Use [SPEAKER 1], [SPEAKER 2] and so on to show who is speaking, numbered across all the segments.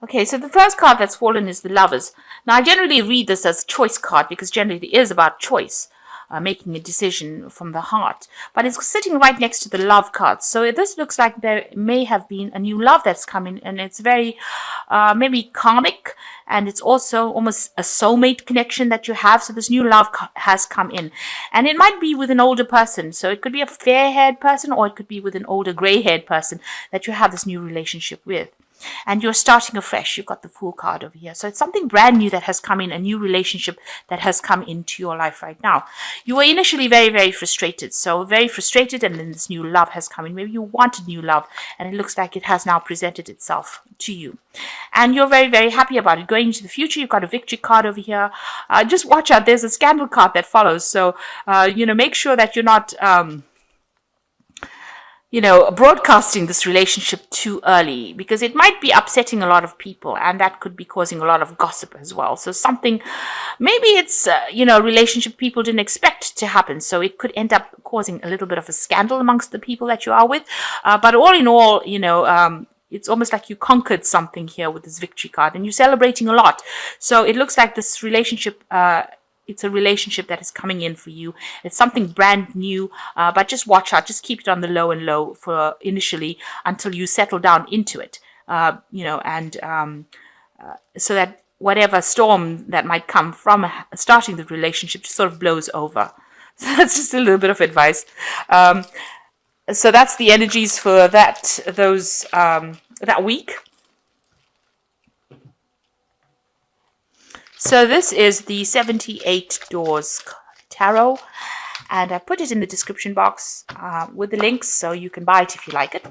[SPEAKER 1] Okay, so the first card that's fallen is the Lovers. Now, I generally read this as a choice card because generally it is about choice, making a decision from the heart. But it's sitting right next to the Love card. So this looks like there may have been a new love that's coming, and it's very maybe karmic, and it's also almost a soulmate connection that you have. So this new love has come in, and it might be with an older person. So it could be a fair-haired person, or it could be with an older gray-haired person that you have this new relationship with. And you're starting afresh. You've got the Fool card over here. So it's something brand new that has come in, a new relationship that has come into your life right now. You were initially very, very frustrated. So very frustrated, and then this new love has come in. Maybe you wanted new love, and it looks like it has now presented itself to you. And you're very, very happy about it. Going into the future, you've got a victory card over here. Just watch out. There's a scandal card that follows. So, make sure that you're not... broadcasting this relationship too early, because it might be upsetting a lot of people, and that could be causing a lot of gossip as well. So something, maybe it's, relationship people didn't expect to happen. So it could end up causing a little bit of a scandal amongst the people that you are with. But all in all, it's almost like you conquered something here with this victory card, and you're celebrating a lot. So it looks like this relationship, it's a relationship that is coming in for you. It's something brand new, but just watch out. Just keep it on the low and low for initially until you settle down into it, so that whatever storm that might come from starting the relationship just sort of blows over. So that's just a little bit of advice. So that's the energies for that week. So this is the 78 Doors Tarot, and I put it in the description box with the links, so you can buy it if you like it.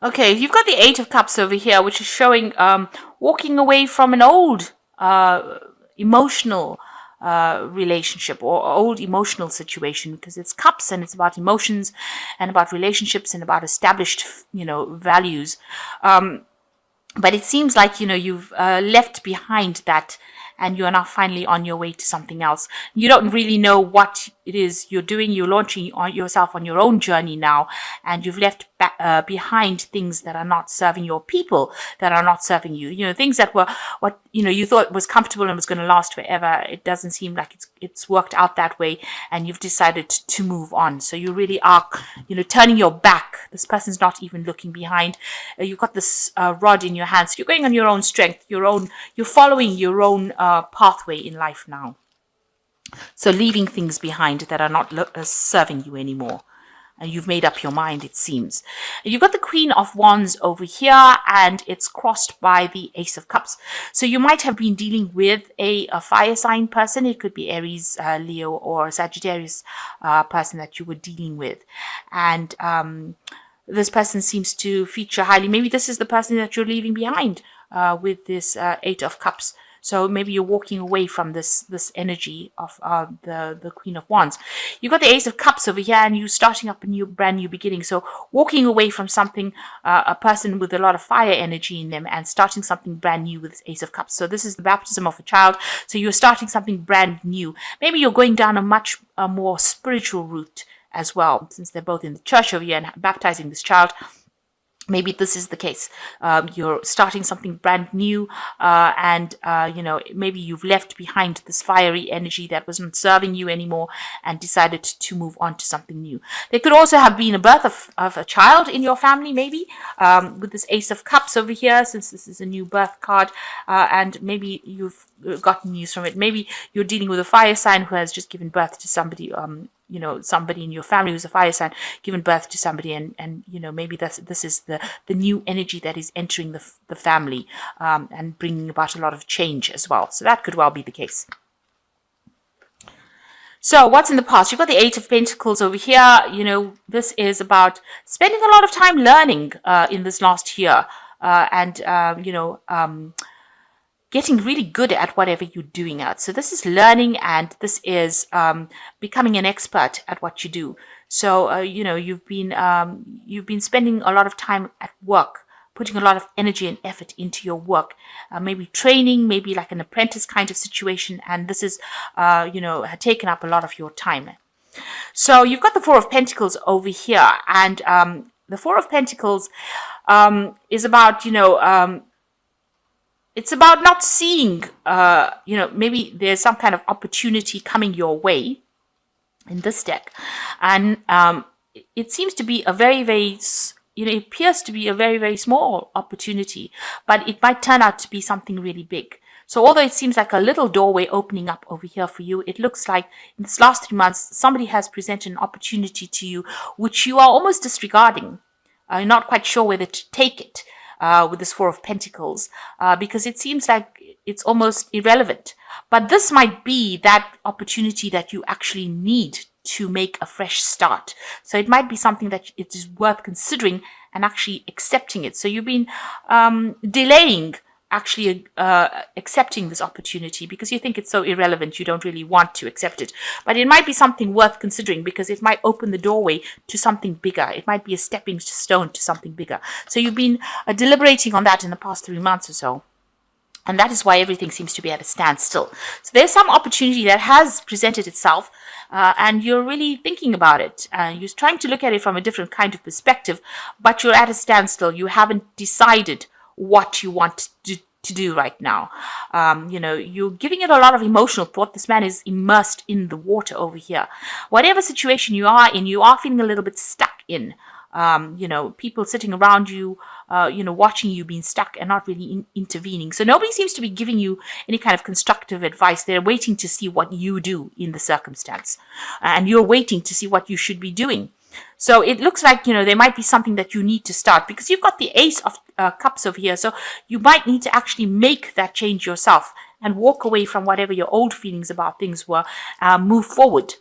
[SPEAKER 1] Okay, you've got the Eight of Cups over here, which is showing walking away from an old emotional relationship or old emotional situation, because it's cups and it's about emotions and about relationships and about established, values. But it seems like, you've left behind that, and you are now finally on your way to something else. You don't really know what it is you're doing. You're launching yourself on your own journey now, and you've left behind things that are not serving your people, that are not serving you. Things that were what you thought was comfortable and was going to last forever. It doesn't seem like it's worked out that way, and you've decided to move on. So you really are, turning your back. This person's not even looking behind. You've got this rod in your hands. So you're going on your own strength, you're following your own pathway in life now. So leaving things behind that are not serving you anymore. And you've made up your mind, it seems. You've got the Queen of Wands over here, and it's crossed by the Ace of Cups. So you might have been dealing with a fire sign person. It could be Aries, Leo, or Sagittarius person that you were dealing with. And this person seems to feature highly. Maybe this is the person that you're leaving behind with this Eight of Cups. So maybe you're walking away from this energy of the Queen of Wands. You've got the Ace of Cups over here, and you're starting up a brand new beginning. So walking away from something, a person with a lot of fire energy in them, and starting something brand new with this Ace of Cups. So this is the baptism of a child. So you're starting something brand new. Maybe you're going down a much more spiritual route as well, since they're both in the church over here and baptizing this child. Maybe this is the case. You're starting something brand new, and maybe you've left behind this fiery energy that wasn't serving you anymore and decided to move on to something new. There could also have been a birth of a child in your family, maybe, with this Ace of Cups over here, since this is a new birth card, and maybe you've gotten news from it. Maybe you're dealing with a fire sign who has just given birth to somebody, somebody in your family who's a fire sign, given birth to somebody, and maybe this is the new energy that is entering the family, and bringing about a lot of change as well. So that could well be the case. So what's in the past? You've got the Eight of Pentacles over here. This is about spending a lot of time learning in this last year. and getting really good at whatever you're doing out. So this is learning, and this is becoming an expert at what you do. So you've been spending a lot of time at work, putting a lot of energy and effort into your work, maybe training, maybe like an apprentice kind of situation, and this is had taken up a lot of your time. So you've got the Four of Pentacles over here, and the Four of Pentacles is about it's about not seeing, maybe there's some kind of opportunity coming your way in this deck. And it seems to be a very, very, it appears to be a very, very small opportunity, but it might turn out to be something really big. So although it seems like a little doorway opening up over here for you, it looks like in this last 3 months, somebody has presented an opportunity to you, which you are almost disregarding. You're not quite sure whether to take it. With this Four of Pentacles, because it seems like it's almost irrelevant. But this might be that opportunity that you actually need to make a fresh start. So it might be something that it is worth considering and actually accepting it. So you've been delaying actually accepting this opportunity because you think it's so irrelevant, you don't really want to accept it. But it might be something worth considering because it might open the doorway to something bigger. It might be a stepping stone to something bigger. So you've been deliberating on that in the past 3 months or so. And that is why everything seems to be at a standstill. So there's some opportunity that has presented itself, and you're really thinking about it. You're trying to look at it from a different kind of perspective, but you're at a standstill. You haven't decided what you want to do right now. You're giving it a lot of emotional thought. This man is immersed in the water over here. Whatever situation you are in, you are feeling a little bit stuck in. People sitting around you, watching you being stuck and not really intervening. So nobody seems to be giving you any kind of constructive advice. They're waiting to see what you do in the circumstance. And you're waiting to see what you should be doing. So it looks like, there might be something that you need to start because you've got the Ace of Cups over here. So you might need to actually make that change yourself and walk away from whatever your old feelings about things were, move forward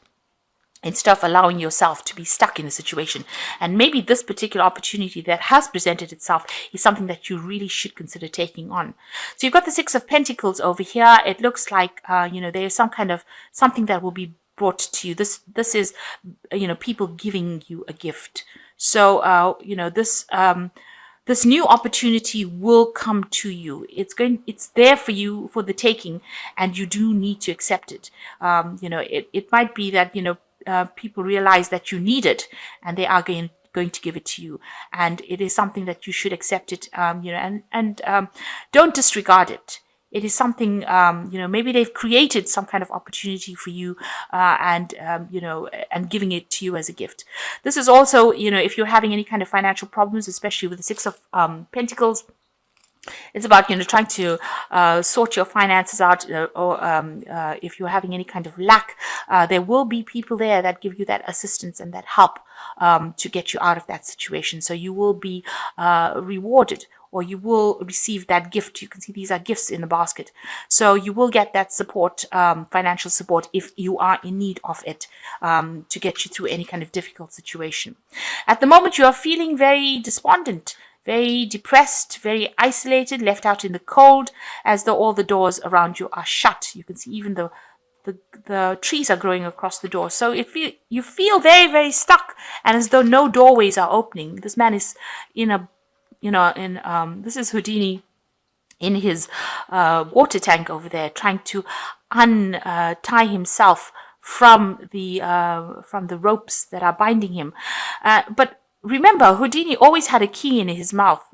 [SPEAKER 1] instead of allowing yourself to be stuck in a situation. And maybe this particular opportunity that has presented itself is something that you really should consider taking on. So you've got the Six of Pentacles over here. It looks like, there's some kind of something that will be brought to you. This is, people giving you a gift. So, this new opportunity will come to you. It's there for you for the taking, and you do need to accept it. It might be that, people realize that you need it and they are going to give it to you. And it is something that you should accept it, and don't disregard it. It is something, maybe they've created some kind of opportunity for you, and giving it to you as a gift. This is also, if you're having any kind of financial problems, especially with the Six of Pentacles, it's about, trying to sort your finances out, or if you're having any kind of lack, there will be people there that give you that assistance and that help to get you out of that situation. So you will be rewarded, or you will receive that gift. You can see these are gifts in the basket. So you will get that support, financial support, if you are in need of it, to get you through any kind of difficult situation. At the moment, you are feeling very despondent, very depressed, very isolated, left out in the cold, as though all the doors around you are shut. You can see even the trees are growing across the door. So you feel very, very stuck, and as though no doorways are opening. This man is this is Houdini in his water tank over there, trying to untie himself from the ropes that are binding him. But remember, Houdini always had a key in his mouth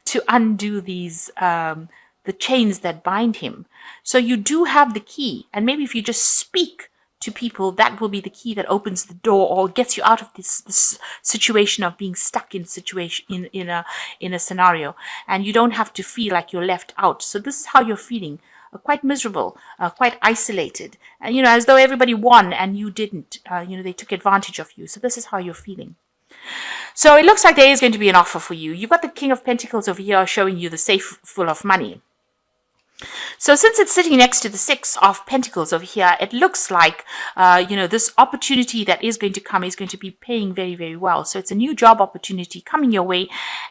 [SPEAKER 1] to undo these the chains that bind him. So you do have the key, and maybe if you just speak to people, that will be the key that opens the door or gets you out of this situation of being stuck in a scenario, and you don't have to feel like you're left out. So this is how you're feeling, quite miserable, quite isolated, and as though everybody won and you didn't. They took advantage of you. So this is how you're feeling. So it looks like there is going to be an offer for you. You've got the King of Pentacles over here showing you the safe full of money. So since it's sitting next to the Six of Pentacles over here, it looks like, this opportunity that is going to come is going to be paying very, very well. So it's a new job opportunity coming your way,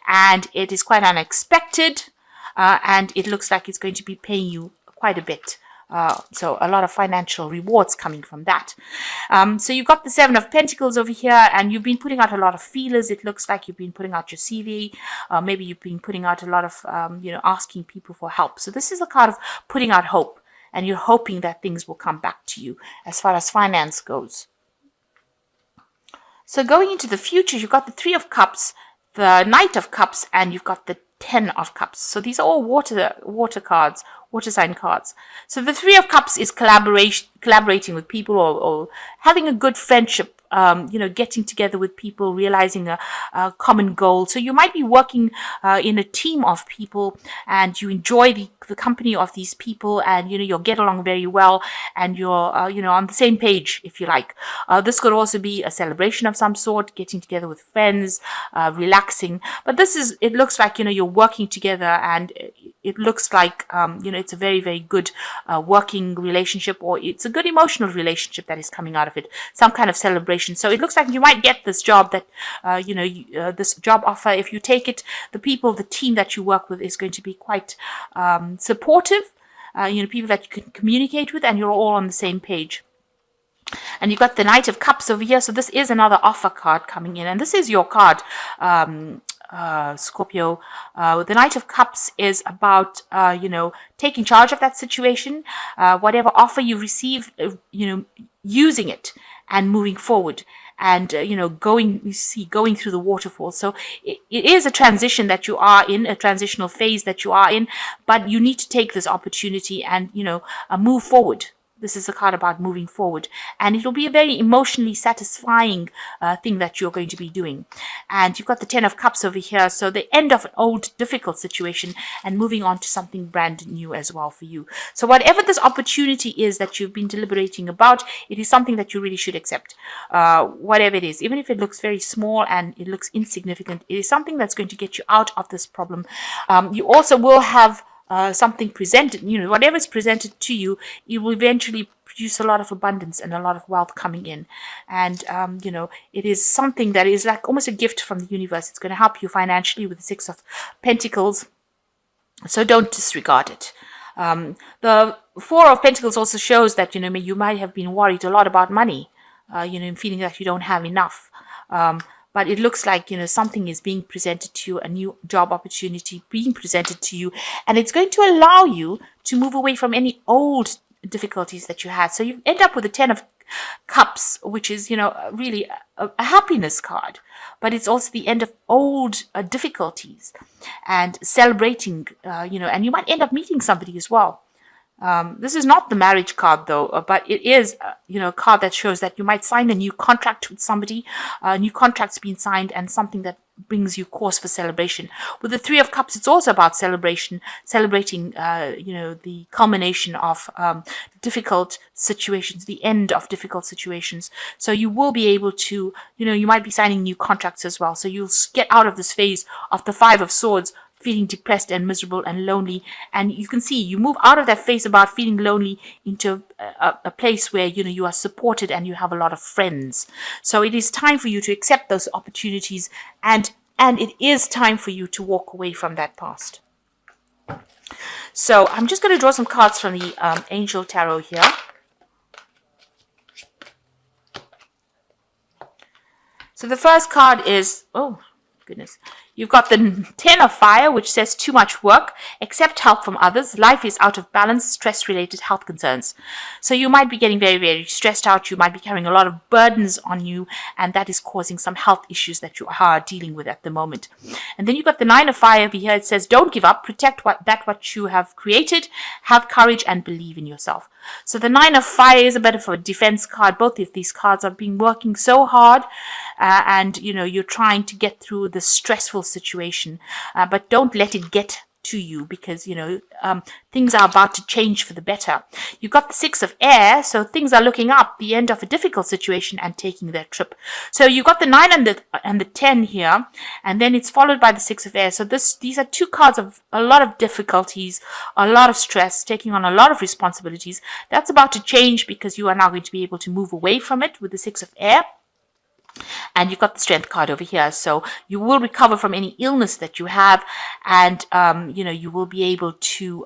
[SPEAKER 1] and it is quite unexpected, and it looks like it's going to be paying you quite a bit. So a lot of financial rewards coming from that. So you've got the Seven of Pentacles over here, and you've been putting out a lot of feelers. It looks like you've been putting out your CV. Maybe you've been putting out a lot of, asking people for help. So this is a card of putting out hope, and you're hoping that things will come back to you as far as finance goes. So going into the future, you've got the Three of Cups, the Knight of Cups, and you've got the Ten of Cups. So these are all water cards, water sign cards. So the Three of Cups is collaborating with people, or having a good friendship, getting together with people, realizing a common goal. So you might be working in a team of people, and you enjoy the company of these people, and you'll get along very well, and you're on the same page, if you like. This could also be a celebration of some sort, getting together with friends, relaxing. But it looks like you're working together, and it looks like it's a very, very good working relationship, or it's a good emotional relationship that is coming out of it, some kind of celebration. So it looks like you might get this job that this job offer. If you take it, the team that you work with is going to be quite supportive, people that you can communicate with, and you're all on the same page. And you've got the Knight of Cups over here. So this is another offer card coming in, and this is your card, Scorpio. The Knight of Cups is about, taking charge of that situation, whatever offer you receive, using it and moving forward, and going through the waterfall. So it is a transition that you are in, a transitional phase that you are in, but you need to take this opportunity and move forward. This is a card about moving forward, and it'll be a very emotionally satisfying thing that you're going to be doing. And you've got the Ten of Cups over here, so the end of an old, difficult situation and moving on to something brand new as well for you. So whatever this opportunity is that you've been deliberating about, it is something that you really should accept. Whatever it is, even if it looks very small and it looks insignificant, it is something that's going to get you out of this problem. You also will have something presented, whatever is presented to you, it will eventually produce a lot of abundance and a lot of wealth coming in. And, it is something that is like almost a gift from the universe. It's going to help you financially with the Six of Pentacles. So don't disregard it. The Four of Pentacles also shows that, you might have been worried a lot about money, feeling that you don't have enough. But it looks like, something is being presented to you, a new job opportunity being presented to you, and it's going to allow you to move away from any old difficulties that you had. So you end up with a Ten of Cups, which is, really a happiness card, but it's also the end of old difficulties and celebrating, and you might end up meeting somebody as well. This is not the marriage card though, but it is, a card that shows that you might sign a new contract with somebody, a new contract's been signed, and something that brings you cause for celebration. With the Three of Cups, it's also about celebrating, the culmination of difficult situations, the end of difficult situations. So you will be able to, you might be signing new contracts as well. So you'll get out of this phase of the Five of Swords, feeling depressed and miserable and lonely, and you can see you move out of that phase about feeling lonely into a place where you are supported and you have a lot of friends. So it is time for you to accept those opportunities, and it is time for you to walk away from that past. So I'm just going to draw some cards from the Angel Tarot here. So the first card is, oh goodness, you've got the Ten of Fire, which says too much work, accept help from others, life is out of balance, stress-related health concerns. So you might be getting very, very stressed out, you might be carrying a lot of burdens on you, and that is causing some health issues that you are dealing with at the moment. And then you've got the Nine of Fire over here. It says don't give up, protect what you have created, have courage and believe in yourself. So the Nine of Fire is a bit of a defense card. Both of these cards are working so hard, and you're trying to get through the stressful situation, but don't let it get to you, because things are about to change for the better. You've got the Six of Air, so things are looking up, the end of a difficult situation and taking their trip. So you've got the 9 and the 10 here, and then it's followed by the Six of Air. So these are two cards of a lot of difficulties, a lot of stress, taking on a lot of responsibilities. That's about to change, because you are now going to be able to move away from it with the Six of Air. And you've got the Strength card over here, so you will recover from any illness that you have, and you will be able to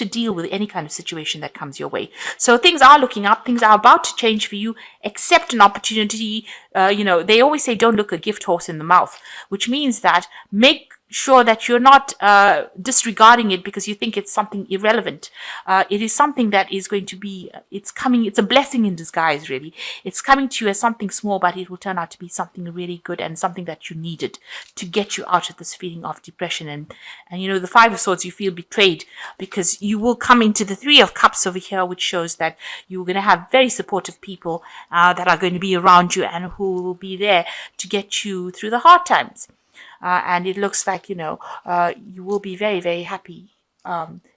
[SPEAKER 1] deal with any kind of situation that comes your way. So things are looking up, things are about to change for you. Accept an opportunity. They always say don't look a gift horse in the mouth, which means that make sure that you're not disregarding it because you think it's something irrelevant. It is something that is going to be, it's a blessing in disguise, really. It's coming to you as something small, but it will turn out to be something really good and something that you needed to get you out of this feeling of depression. And the Five of Swords, you feel betrayed because you will come into the Three of Cups over here, which shows that you're going to have very supportive people that are going to be around you and who will be there to get you through the hard times. And it looks like, you will be very, very happy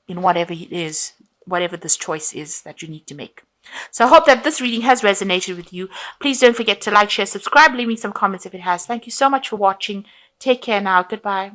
[SPEAKER 1] in whatever it is, whatever this choice is that you need to make. So I hope that this reading has resonated with you. Please don't forget to like, share, subscribe, leave me some comments if it has. Thank you so much for watching. Take care now. Goodbye.